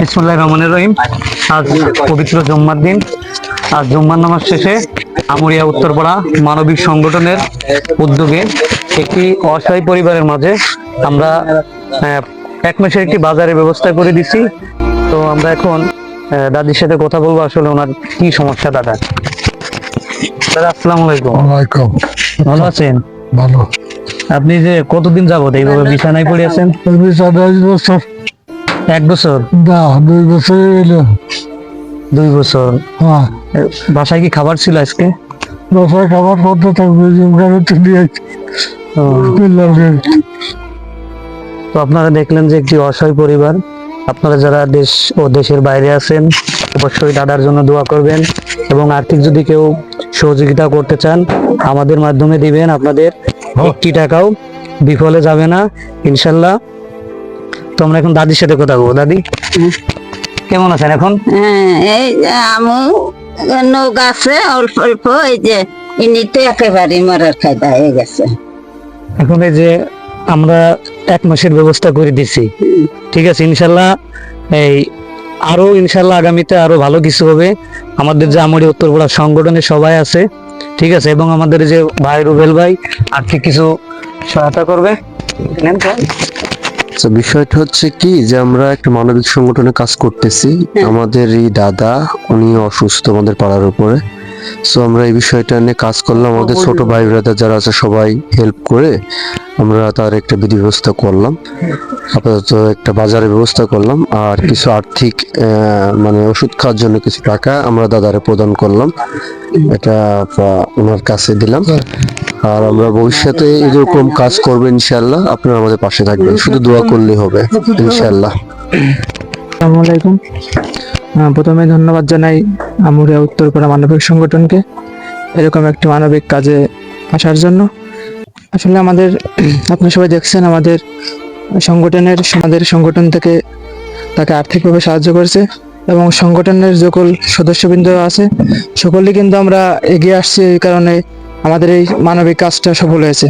বিসমিল্লাহির রহমানির রহিম। আজ পবিত্র জুম্মার দিন। আজ জুম্মার নামাজ শেষে আমুরিয়া উত্তরপাড়া মানবিক সংগঠনের উদ্যোগে একটি অসহায় পরিবারের মাঝে আমরা এক মাসের একটি বাজারের ব্যবস্থা করে দিছি। তো আমরা এখন দাদির সাথে কথা বলবো, আসলে ওনার কি সমস্যা। দাদা আসসালামু আলাইকুম। ওয়ালাইকুম। ভালো আছেন? ভালো। আপনি যে কতদিন যাবত এইভাবে বিছানায় পড়ে আছেন? 20 বছর। 1 বছর? না, 2 বছর এলো। 2 বছর? হ্যাঁ। বাসায় কি খাবার ছিল আজকে? বাসায় খাবার করতে থাকবে, তো আপনারা দেখলেন যে একটি অসহায় পরিবার। আপনারা যারা দেশ ও দেশের বাইরে আছেন অবশ্যই দাদার জন্য দোয়া করবেন, এবং আর্থিক যদি কেউ সহযোগিতা করতে চান আমাদের মাধ্যমে দিবেন। আপনাদের একটি টাকাও বিফলে যাবে না ইনশাল্লাহ। তো আমরা এখন দাদির সাথে কথা বলবো। দাদি কেমন আছেন এখন? এই যে আমু নৌকা আছে অল্প অল্প, এই যে ইনি তো একেবারে মরার খায়দা হয়ে গেছে। এখন এই যে আমরা 1 মাসের ব্যবস্থা করে দিছি, ঠিক আছে ইনশাল্লাহ। এই আরো ইনশাল্লাহ আগামীতে আরো ভালো কিছু হবে। আমাদের যে আমুরিয়া উত্তরপাড়া সংগঠনের সবাই আছে, ঠিক আছে, এবং আমাদের যে ভাই রুবেল ভাই আর্থিক কিছু সহায়তা করবে। তো বিষয়টা হচ্ছে কি যে আমরা একটা মানবিক সংগঠনে কাজ করতেছি। আমাদের এই দাদা উনি অসুস্থ আমাদের পাড়ার উপরে। সো আমরা এই বিষয়টা নিয়ে কাজ করলাম, আমাদের ছোট ভাই ব্রাদার যারা আছে সবাই হেল্প করে আমরা তার একটা বিধি ব্যবস্থা করলাম। আপাতত একটা বাজারের ব্যবস্থা করলাম, আর কিছু আর্থিক মানে ওষুধ খাওয়ার জন্য কিছু টাকা আমরা দাদারে প্রদান করলাম, এটা ওনার কাছে দিলাম। আর আমরা ভবিষ্যতে এরকম কাজ করবো ইনশাল্লাহ। আপনারা আমাদের পাশে থাকবেন, শুধু দোয়া করলেই হবে ইনশাল্লাহ। আসসালামু আলাইকুম। প্রথমে ধন্যবাদ জানাই আমুরিয়া উত্তরপাড়া মানবিক সংগঠনকে এরকম একটি মানবিক কাজে আসার জন্য। আসলে আমাদের আপনি সবাই দেখছেন আমাদের সংগঠন থেকে তাকে আর্থিকভাবে সাহায্য করেছে, এবং সংগঠনের সকল সদস্যবৃন্দ আছে সকলেই কিন্তু আমরা এগিয়ে আসছি, এই কারণে আমাদের এই মানবিক কাজটা সফল হয়েছে।